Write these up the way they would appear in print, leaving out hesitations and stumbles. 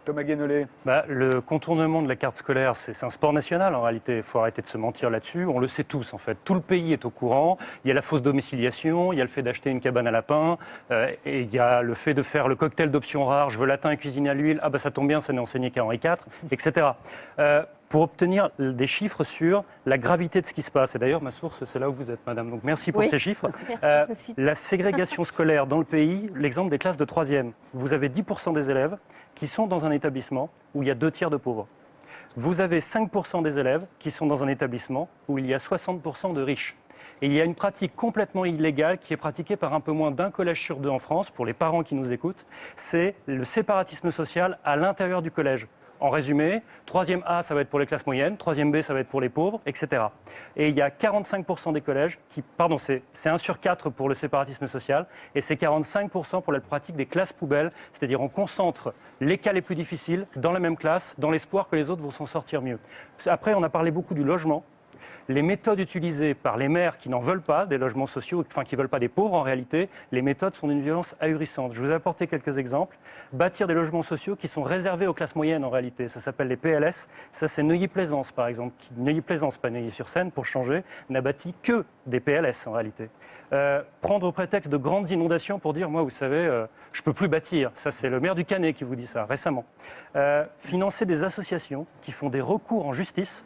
Thomas Guénolé. Le contournement de la carte scolaire, c'est un sport national en réalité. Il faut arrêter de se mentir là-dessus. On le sait tous en fait. Tout le pays est au courant. Il y a la fausse domiciliation, il y a le fait d'acheter une cabane à lapin, et il y a le fait de faire le cocktail d'options rares. Je veux latin et cuisiner à l'huile. Ah ça tombe bien, ça n'est enseigné qu'à Henri IV, etc. Pour obtenir des chiffres sur la gravité de ce qui se passe. Et d'ailleurs, ma source, c'est là où vous êtes, madame. Donc merci pour ces chiffres. Merci. La ségrégation scolaire dans le pays, l'exemple des classes de 3e. Vous avez 10% des élèves qui sont dans un établissement où il y a 2 tiers de pauvres. Vous avez 5% des élèves qui sont dans un établissement où il y a 60% de riches. Et il y a une pratique complètement illégale qui est pratiquée par un peu moins d'un collège sur 2 en France, pour les parents qui nous écoutent, c'est le séparatisme social à l'intérieur du collège. En résumé, 3e A, ça va être pour les classes moyennes, 3e B, ça va être pour les pauvres, etc. Et il y a 45% des collèges qui, c'est 1 sur 4 pour le séparatisme social, et c'est 45% pour la pratique des classes poubelles, c'est-à-dire on concentre les cas les plus difficiles dans la même classe, dans l'espoir que les autres vont s'en sortir mieux. Après, on a parlé beaucoup du logement. Les méthodes utilisées par les maires qui n'en veulent pas des logements sociaux, qui ne veulent pas des pauvres en réalité, les méthodes sont d'une violence ahurissante. Je vous ai apporté quelques exemples. Bâtir des logements sociaux qui sont réservés aux classes moyennes en réalité, ça s'appelle les PLS. Ça c'est Neuilly-Plaisance par exemple. Neuilly-Plaisance, pas Neuilly-sur-Seine, pour changer, n'a bâti que des PLS en réalité. Prendre au prétexte de grandes inondations pour dire, moi vous savez, je ne peux plus bâtir. Ça c'est le maire du Canet qui vous dit ça récemment. Financer des associations qui font des recours en justice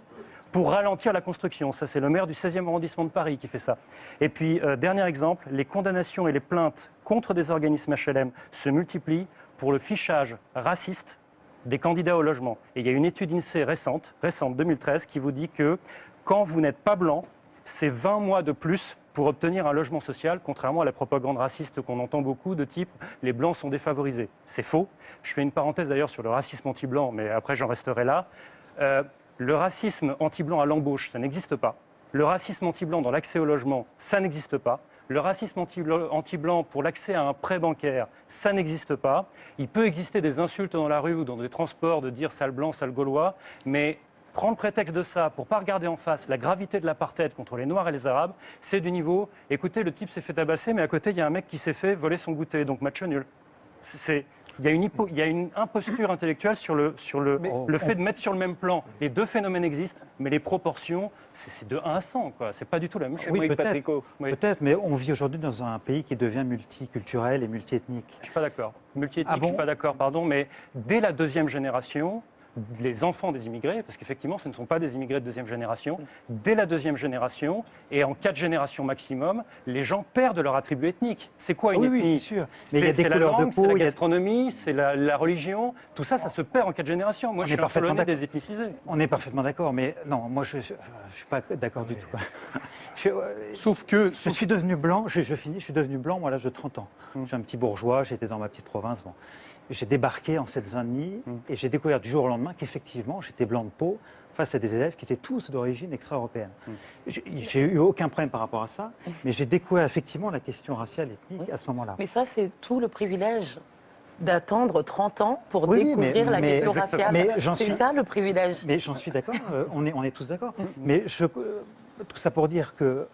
pour ralentir la construction. Ça, c'est le maire du 16e arrondissement de Paris qui fait ça. Et puis, dernier exemple, les condamnations et les plaintes contre des organismes HLM se multiplient pour le fichage raciste des candidats au logement. Et il y a une étude INSEE récente 2013, qui vous dit que quand vous n'êtes pas blanc, c'est 20 mois de plus pour obtenir un logement social, contrairement à la propagande raciste qu'on entend beaucoup, de type « les blancs sont défavorisés ». C'est faux. Je fais une parenthèse d'ailleurs sur le racisme anti-blanc, mais après j'en resterai là. Le racisme anti-blanc à l'embauche, ça n'existe pas. Le racisme anti-blanc dans l'accès au logement, ça n'existe pas. Le racisme anti-blanc pour l'accès à un prêt bancaire, ça n'existe pas. Il peut exister des insultes dans la rue ou dans des transports de dire sale blanc, sale gaulois, mais prendre prétexte de ça pour ne pas regarder en face la gravité de l'apartheid contre les Noirs et les Arabes, c'est du niveau, écoutez, le type s'est fait tabasser, mais à côté, il y a un mec qui s'est fait voler son goûter, donc match nul. Il y a une imposture intellectuelle sur le fait de mettre sur le même plan. Les deux phénomènes existent, mais les proportions, c'est de 1 à 100. Ce n'est pas du tout la même chose. Oui, peut-être, mais on vit aujourd'hui dans un pays qui devient multiculturel et multiethnique. Je ne suis pas d'accord. Multiethnique, je ne suis pas d'accord, pardon, mais dès la 2e génération, les enfants des immigrés, parce qu'effectivement, ce ne sont pas des immigrés de 2e génération, dès la 2e génération, et en 4 générations maximum, les gens perdent leur attribut ethnique. C'est quoi une ethnie? Oui, c'est sûr. Mais il y a des couleurs de peau, c'est la gastronomie, c'est la religion, tout ça, ça se perd en 4 générations. Moi, je suis un Polonais désethnicisé. On est parfaitement d'accord, mais non, moi, je ne suis pas d'accord du tout. Sauf que... Je suis devenu blanc, je suis devenu blanc, moi, à l'âge de 30 ans. J'ai un petit bourgeois, j'étais dans ma petite province, bon. J'ai débarqué en Seine-Saint-Denis et j'ai découvert du jour au lendemain qu'effectivement, j'étais blanc de peau face à des élèves qui étaient tous d'origine extra-européenne. J'ai eu aucun problème par rapport à ça, mais j'ai découvert effectivement la question raciale, ethnique à ce moment-là. Mais ça, c'est tout le privilège d'attendre 30 ans pour découvrir la question raciale. C'est ça le privilège. Mais j'en suis d'accord, on est tous d'accord. Mais tout ça pour dire que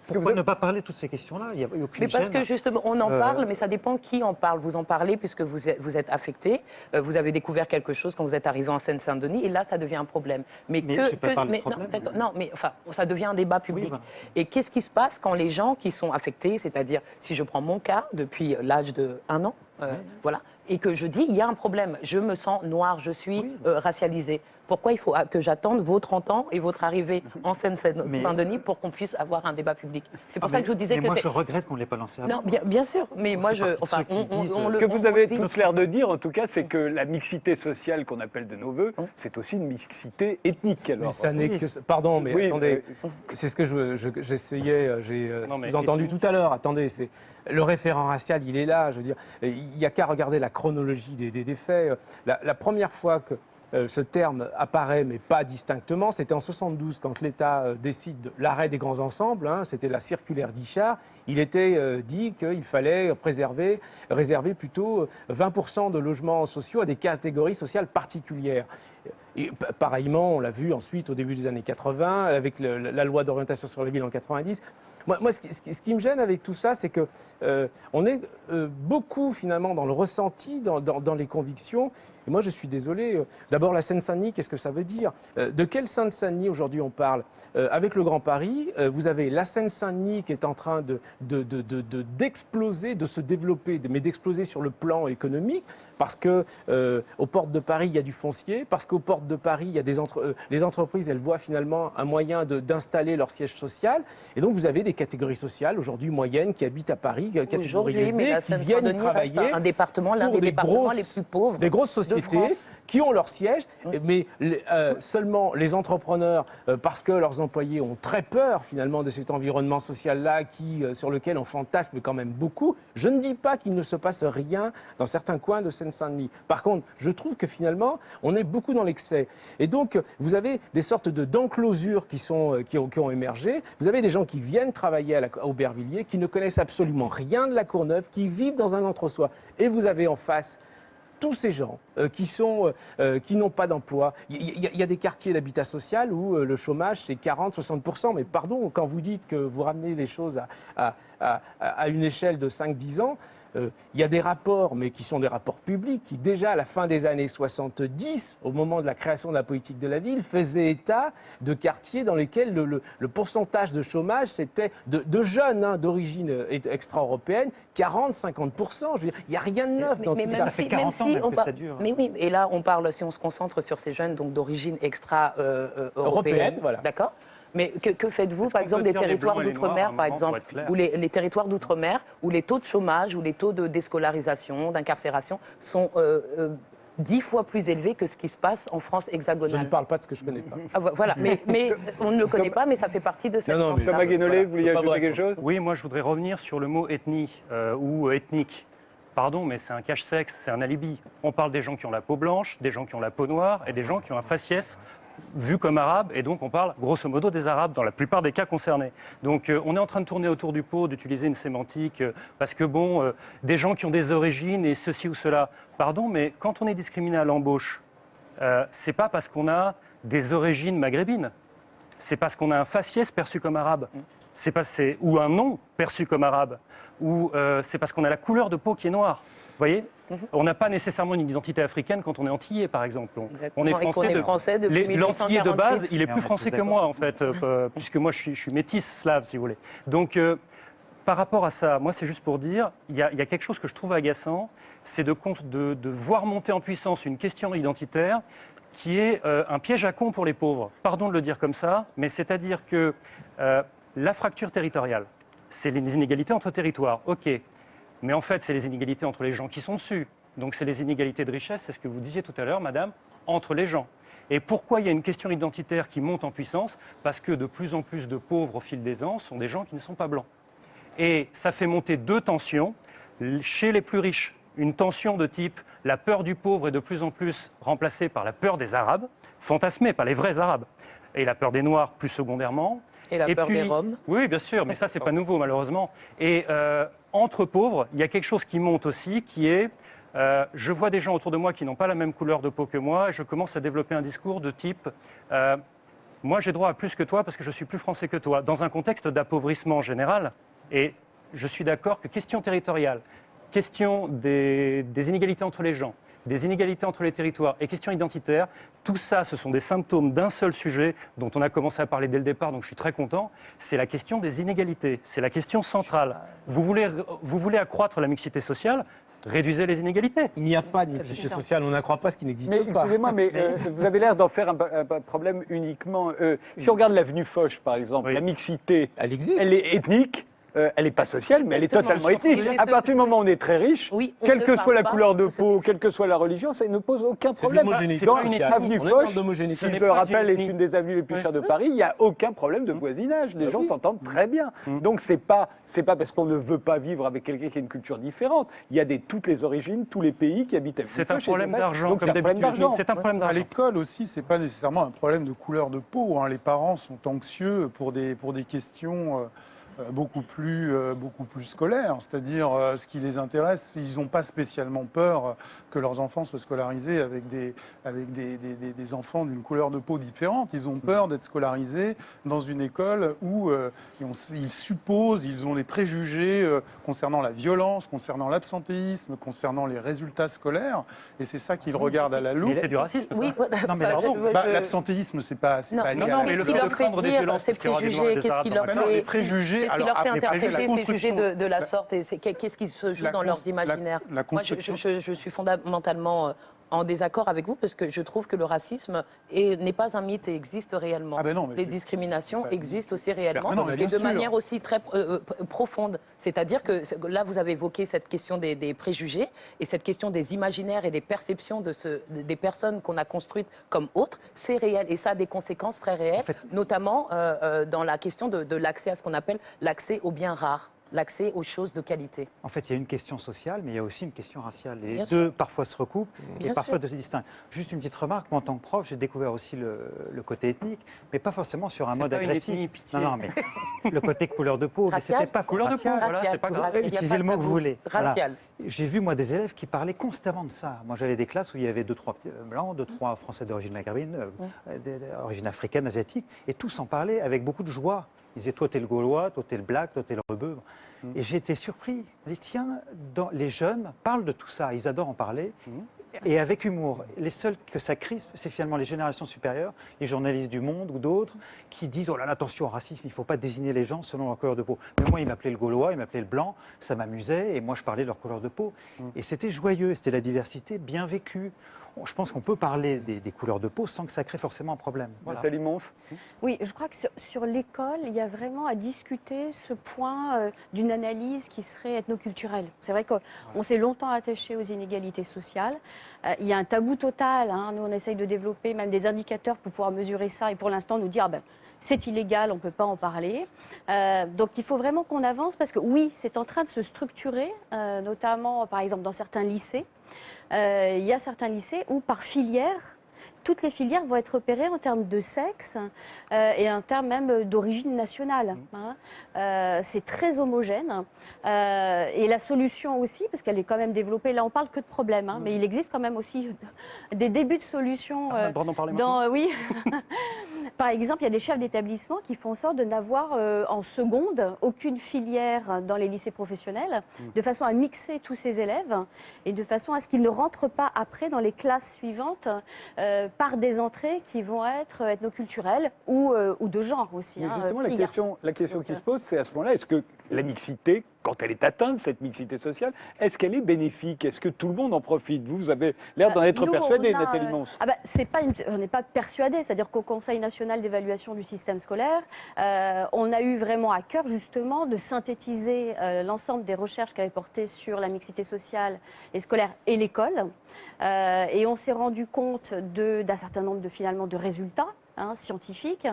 pourquoi ne pas parler de toutes ces questions-là? Il n'y a aucune Mais parce gêne. que justement, on en parle, mais ça dépend qui en parle. Vous en parlez puisque vous êtes affecté, vous avez découvert quelque chose quand vous êtes arrivé en Seine-Saint-Denis, et là, ça devient un problème. Mais je n'ai pas parlé de problème. Non, mais enfin, ça devient un débat public. Oui, Et qu'est-ce qui se passe quand les gens qui sont affectés, c'est-à-dire, si je prends mon cas, depuis l'âge de 1 an, voilà, et que je dis, il y a un problème, je me sens noire, je suis racialisée. Pourquoi il faut que j'attende vos 30 ans et votre arrivée en Seine-Saint-Denis pour qu'on puisse avoir un débat public? C'est pour ça que je vous disais que moi, je regrette qu'on ne l'ait pas lancé avant. Non, bien sûr, mais moi, Ce que vous avez tous l'air de dire, en tout cas, c'est que la mixité sociale qu'on appelle de nos voeux, c'est aussi une mixité ethnique. Alors. Mais ça n'est que... Pardon, mais attendez, c'est ce que j'essayais, j'ai entendu tout à l'heure. Attendez, c'est... Le référent racial, il est là, je veux dire, il n'y a qu'à regarder la chronologie des faits. La première fois que ce terme apparaît, mais pas distinctement, c'était en 72, quand l'État décide l'arrêt des grands ensembles, c'était la circulaire Guichard. Il était dit qu'il fallait réserver plutôt 20% de logements sociaux à des catégories sociales particulières. Et pareillement, on l'a vu ensuite au début des années 80, avec la loi d'orientation sur la ville en 90. Moi, ce qui me gêne avec tout ça, c'est que on est beaucoup finalement dans le ressenti, dans les convictions. Et moi, je suis désolé. D'abord, la Seine-Saint-Denis, qu'est-ce que ça veut dire? De quelle Seine-Saint-Denis aujourd'hui on parle? Avec le Grand Paris, vous avez la Seine-Saint-Denis qui est en train d'exploser, de se développer, mais d'exploser sur le plan économique, parce que aux portes de Paris, il y a du foncier, parce qu'aux portes de Paris, il y a les entreprises, elles voient finalement un moyen d'installer leur siège social. Et donc, vous avez des catégories sociales aujourd'hui moyennes qui habitent à Paris, catégorisées, qui viennent y travailler. Un département, l'un des départements les plus pauvres. Des grosses sociétés qui ont leur siège, mais seulement les entrepreneurs, parce que leurs employés ont très peur finalement de cet environnement social-là sur lequel on fantasme quand même beaucoup. Je ne dis pas qu'il ne se passe rien dans certains coins de Seine-Saint-Denis. Par contre, je trouve que finalement, on est beaucoup dans l'excès. Et donc, vous avez des sortes d'enclosures qui ont émergé. Vous avez des gens qui viennent travailler à Aubervilliers, qui ne connaissent absolument rien de la Courneuve, qui vivent dans un entre-soi. Et vous avez en face tous ces gens qui n'ont pas d'emploi. Il y a des quartiers d'habitat social où le chômage, c'est 40-60%. Mais pardon, quand vous dites que vous ramenez les choses à une échelle de 5-10 ans, il y a des rapports, mais qui sont des rapports publics, qui déjà à la fin des années 70, au moment de la création de la politique de la ville, faisaient état de quartiers dans lesquels le pourcentage de chômage, c'était de jeunes d'origine extra-européenne, 40-50%. Je veux dire, il n'y a rien de neuf dans tout ça. Ça fait 40 ans que ça dure. Mais oui, et là, on parle, si on se concentre sur ces jeunes d'origine extra-européenne, voilà. D'accord. Mais que faites-vous, par exemple, des territoires d'outre-mer, par exemple, où les territoires d'outre-mer, où les taux de chômage, où les taux de déscolarisation, d'incarcération sont 10 fois plus élevés que ce qui se passe en France hexagonale? Je ne parle pas de ce que je ne connais pas. Ah, voilà, mais on ne le connaît pas, mais ça fait partie de cette... Thomas Guénolé, vous vouliez ajouter quelque chose? Oui, moi je voudrais revenir sur le mot ethnie ou ethnique. Pardon, mais c'est un cache-sexe, c'est un alibi. On parle des gens qui ont la peau blanche, des gens qui ont la peau noire et des gens qui ont un faciès vu comme arabe, et donc on parle grosso modo des arabes dans la plupart des cas concernés. Donc on est en train de tourner autour du pot, d'utiliser une sémantique, parce que bon, des gens qui ont des origines et ceci ou cela. Pardon, mais quand on est discriminé à l'embauche, c'est pas parce qu'on a des origines maghrébines, c'est parce qu'on a un faciès perçu comme arabe, ou un nom perçu comme arabe, ou c'est parce qu'on a la couleur de peau qui est noire. Vous voyez? On n'a pas nécessairement une identité africaine quand on est antillais, par exemple. On est français depuis l'antillais de base, il est plus on est français tous que moi, en fait, puisque moi, je suis métis slave, si vous voulez. Donc, par rapport à ça, moi, c'est juste pour dire, il y a quelque chose que je trouve agaçant, c'est de voir monter en puissance une question identitaire qui est un piège à con pour les pauvres. Pardon de le dire comme ça, mais c'est-à-dire que la fracture territoriale, c'est les inégalités entre territoires, ok. Mais en fait, c'est les inégalités entre les gens qui sont dessus. Donc c'est les inégalités de richesse, c'est ce que vous disiez tout à l'heure, madame, entre les gens. Et pourquoi il y a une question identitaire qui monte en puissance? Parce que de plus en plus de pauvres au fil des ans sont des gens qui ne sont pas blancs. Et ça fait monter deux tensions chez les plus riches. Une tension de type la peur du pauvre est de plus en plus remplacée par la peur des Arabes, fantasmée par les vrais Arabes, et la peur des Noirs plus secondairement. Et la peur des Roms. Oui, bien sûr, mais ça, c'est pas nouveau, malheureusement. Et entre pauvres, il y a quelque chose qui monte aussi, qui est, je vois des gens autour de moi qui n'ont pas la même couleur de peau que moi, et je commence à développer un discours de type, moi, j'ai droit à plus que toi parce que je suis plus français que toi, dans un contexte d'appauvrissement général. Et je suis d'accord que question territoriale, question des inégalités entre les gens, des inégalités entre les territoires et questions identitaires, tout ça, ce sont des symptômes d'un seul sujet dont on a commencé à parler dès le départ, donc je suis très content, c'est la question des inégalités, c'est la question centrale. Vous voulez accroître la mixité sociale, réduisez les inégalités. Il n'y a pas de mixité sociale, on n'accroît pas ce qui n'existe pas. Excusez-moi, mais vous avez l'air d'en faire un problème uniquement... si on regarde l'avenue Foch, par exemple, la mixité, elle existe. Elle est ethnique. Elle n'est pas sociale, mais elle est totalement ethnique. À partir du moment où on est très riche, Oui, quelle que soit la couleur de peau, quelle que soit la religion, ça ne pose aucun problème. Dans l'avenue Foch, qui je le rappelle est une des avenues les plus chères de Paris, il n'y a aucun problème de voisinage. Les gens s'entendent très bien. Donc c'est pas parce qu'on ne veut pas vivre avec quelqu'un qui a une culture différente. Il y a toutes les origines, tous les pays qui habitent à Foch. C'est un problème d'argent, comme d'habitude. C'est un problème d'argent. À l'école aussi, c'est pas nécessairement un problème de couleur de peau. Les parents sont anxieux pour des questions beaucoup plus scolaires, c'est-à-dire ce qui les intéresse, ils n'ont pas spécialement peur que leurs enfants soient scolarisés avec des enfants d'une couleur de peau différente. Ils ont peur d'être scolarisés dans une école où ils supposent, ils ont des préjugés concernant la violence, concernant l'absentéisme, concernant les résultats scolaires, et c'est ça qu'ils regardent à la loupe. C'est du racisme. Oui, Non, mais l'absembtéisme, c'est pas lié à la qu'est-ce qui leur fait dire ces préjugés? Qu'est-ce qui leur fait interpréter ces préjugés de la sorte? Et qu'est-ce qui se joue dans leurs imaginaires? Moi, je suis fondamentalement en désaccord avec vous parce que je trouve que le racisme n'est pas un mythe et existe réellement. Les discriminations existent aussi réellement et de manière aussi très profonde. C'est-à-dire que là, vous avez évoqué cette question des préjugés et cette question des imaginaires et des perceptions des personnes qu'on a construites comme autres. C'est réel et ça a des conséquences très réelles, notamment dans la question de l'accès à ce qu'on appelle l'accès aux biens rares. L'accès aux choses de qualité. En fait, il y a une question sociale, mais il y a aussi une question raciale. Les deux, parfois, se recoupent et parfois se distinguent. Juste une petite remarque, moi, en tant que prof, j'ai découvert aussi le côté ethnique, mais pas forcément sur un mode agressif. Non, mais le côté couleur de peau, mais c'était pas couleur de peau, voilà, c'est pas grave. Utilisez le mot que vous voulez. Racial. Voilà. J'ai vu, moi, des élèves qui parlaient constamment de ça. Moi, j'avais des classes où il y avait 2-3 blancs, 2-3 français d'origine maghrébine, d'origine africaine, asiatique, et tous en parlaient avec beaucoup de joie. Ils disaient, toi, t'es le Gaulois, toi, t'es le Black, toi, t'es le Rebeu. Et j'ai été surpris. Je me dis, tiens, les jeunes parlent de tout ça. Ils adorent en parler. Et avec humour. Les seuls que ça crispe, c'est finalement les générations supérieures, les journalistes du Monde ou d'autres, qui disent, oh là là, attention au racisme, il ne faut pas désigner les gens selon leur couleur de peau. Mais moi, ils m'appelaient le Gaulois, ils m'appelaient le Blanc, ça m'amusait, et moi, je parlais de leur couleur de peau. Et c'était joyeux, c'était la diversité bien vécue. Je pense qu'on peut parler des couleurs de peau sans que ça crée forcément un problème. Voilà. Nathalie Mons. Oui, je crois que sur l'école, il y a vraiment à discuter ce point d'une analyse qui serait ethnoculturelle. C'est vrai qu'on s'est longtemps attaché aux inégalités sociales. Il y a un tabou total. Nous, on essaye de développer même des indicateurs pour pouvoir mesurer ça et pour l'instant nous dire c'est illégal, on ne peut pas en parler. Donc il faut vraiment qu'on avance parce que oui, c'est en train de se structurer, notamment par exemple dans certains lycées. Il y a certains lycées où par filière, toutes les filières vont être repérées en termes de sexe et en termes même d'origine nationale. C'est très homogène. Et la solution aussi, parce qu'elle est quand même développée, là on parle que de problèmes, mais il existe quand même aussi des débuts de solutions. Oui. Par exemple, il y a des chefs d'établissement qui font en sorte de n'avoir en seconde aucune filière dans les lycées professionnels, de façon à mixer tous ces élèves et de façon à ce qu'ils ne rentrent pas après dans les classes suivantes par des entrées qui vont être ethnoculturelles ou de genre aussi. Mais justement, la question qui se pose, c'est à ce moment-là, est-ce que la mixité, quand elle est atteinte, cette mixité sociale, est-ce qu'elle est bénéfique? Est-ce que tout le monde en profite? Vous avez l'air d'en être persuadé, Nathalie Mons. On n'est pas persuadé, c'est-à-dire qu'au Conseil national d'évaluation du système scolaire, on a eu vraiment à cœur justement de synthétiser l'ensemble des recherches qui avaient porté sur la mixité sociale et scolaire et l'école. Et on s'est rendu compte d'un certain nombre de résultats scientifiques.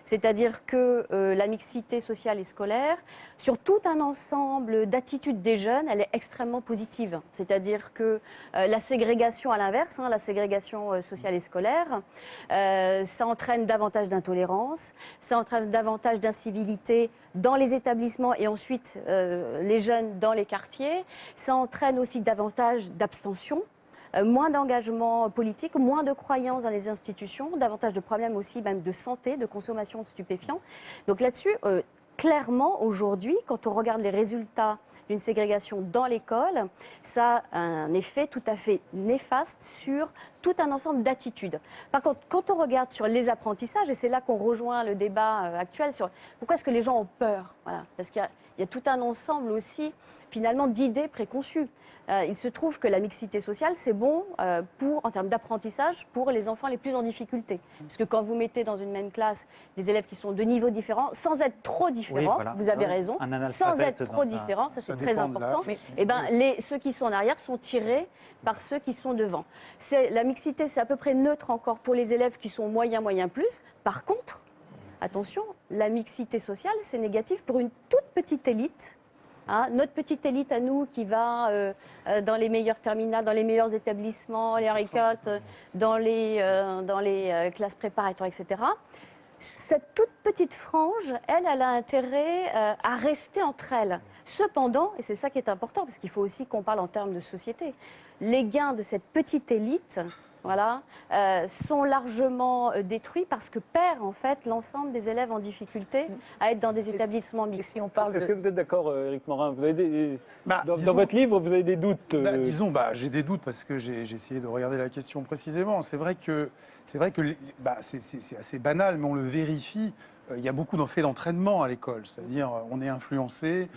C'est-à-dire que la mixité sociale et scolaire, sur tout un ensemble d'attitudes des jeunes, elle est extrêmement positive. C'est-à-dire que la ségrégation à l'inverse, la ségrégation sociale et scolaire, ça entraîne davantage d'intolérance, ça entraîne davantage d'incivilité dans les établissements et ensuite les jeunes dans les quartiers. Ça entraîne aussi davantage d'abstention. Moins d'engagement politique, moins de croyance dans les institutions, davantage de problèmes aussi même de santé, de consommation de stupéfiants. Donc là-dessus, clairement, aujourd'hui, quand on regarde les résultats d'une ségrégation dans l'école, ça a un effet tout à fait néfaste sur tout un ensemble d'attitudes. Par contre, quand on regarde sur les apprentissages, et c'est là qu'on rejoint le débat actuel sur pourquoi est-ce que les gens ont peur, parce qu'il y a tout un ensemble aussi, finalement, d'idées préconçues. Il se trouve que la mixité sociale, c'est bon en termes d'apprentissage pour les enfants les plus en difficulté. Parce que quand vous mettez dans une même classe des élèves qui sont de niveaux différents, sans être trop différents, vous avez raison, sans être trop différents, ça c'est très important, ceux qui sont en arrière sont tirés par ceux qui sont devant. La mixité, c'est à peu près neutre encore pour les élèves qui sont moyen plus. Par contre, attention, la mixité sociale, c'est négatif pour une toute petite élite. Notre petite élite à nous qui va dans les meilleurs terminales, dans les meilleurs établissements, les haricots, dans les classes préparatoires, etc. Cette toute petite frange, elle a intérêt à rester entre elles. Cependant, et c'est ça qui est important, parce qu'il faut aussi qu'on parle en termes de société, les gains de cette petite élite, voilà, sont largement détruits parce que perd en fait l'ensemble des élèves en difficulté à être dans des établissements mixtes. Si on parle Est-ce que vous êtes d'accord, Éric Morin? Vous avez dans disons, votre livre, vous avez des doutes j'ai des doutes parce que j'ai essayé de regarder la question précisément. C'est vrai que c'est assez banal, mais on le vérifie. Il y a beaucoup d'effets d'entraînement à l'école, c'est-à-dire on est influencé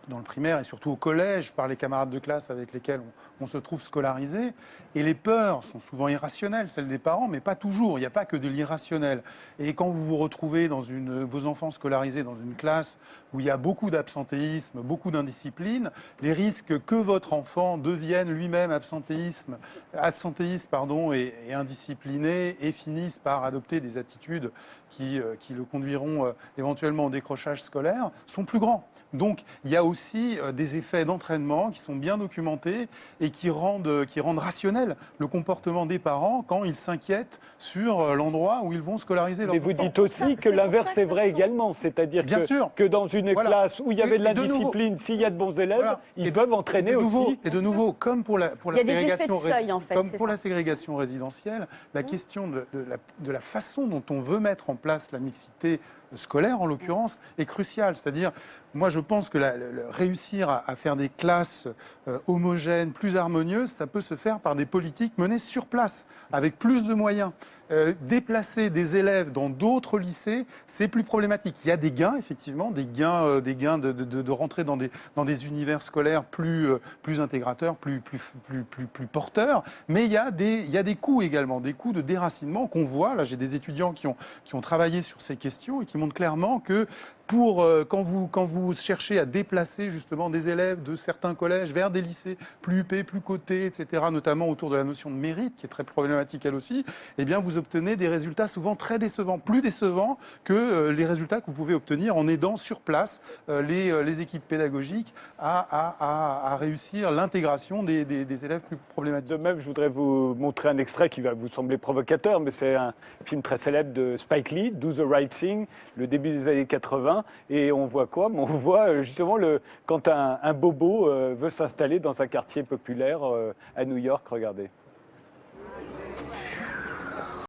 dans le primaire et surtout au collège par les camarades de classe avec lesquels on se trouve scolarisé. Et les peurs sont souvent irrationnelles, celles des parents, mais pas toujours. Il n'y a pas que de l'irrationnel. Et quand vous vous retrouvez vos enfants scolarisés dans une classe où il y a beaucoup d'absentéisme, beaucoup d'indiscipline, les risques que votre enfant devienne lui-même absentéiste et indiscipliné et finisse par adopter des attitudes qui le conduiront éventuellement au décrochage scolaire sont plus grands. Donc il y a aussi des effets d'entraînement qui sont bien documentés et qui rendent rationnel le comportement des parents quand ils s'inquiètent sur l'endroit où ils vont scolariser leurs enfants. Mais vous dites aussi que l'inverse est vrai également, c'est-à-dire que dans une classe où il y avait de l'indiscipline, s'il y a de bons élèves, ils peuvent entraîner aussi. Et de nouveau, comme pour la ségrégation, la ségrégation résidentielle, la question de la façon dont on veut mettre en place la mixité scolaire, en l'occurrence, est cruciale. C'est-à-dire, moi, je pense que réussir à faire des classes homogènes, plus harmonieuses, ça peut se faire par des politiques menées sur place, avec plus de moyens. Déplacer des élèves dans d'autres lycées, c'est plus problématique. Il y a des gains, effectivement, des gains de rentrer dans des univers scolaires plus intégrateurs, plus porteurs, mais il y a des coûts également, des coûts de déracinement qu'on voit. Là, j'ai des étudiants qui ont travaillé sur ces questions et qui montrent clairement que quand vous cherchez à déplacer justement des élèves de certains collèges vers des lycées plus huppés, plus cotés, etc., notamment autour de la notion de mérite, qui est très problématique elle aussi, eh bien vous obtenez des résultats souvent très décevants, plus décevants que les résultats que vous pouvez obtenir en aidant sur place les équipes pédagogiques à réussir l'intégration des élèves plus problématiques. De même, je voudrais vous montrer un extrait qui va vous sembler provocateur, mais c'est un film très célèbre de Spike Lee, Do the Right Thing, le début des années 80. Et on voit quoi? On voit justement quand un bobo veut s'installer dans un quartier populaire à New York. Regardez.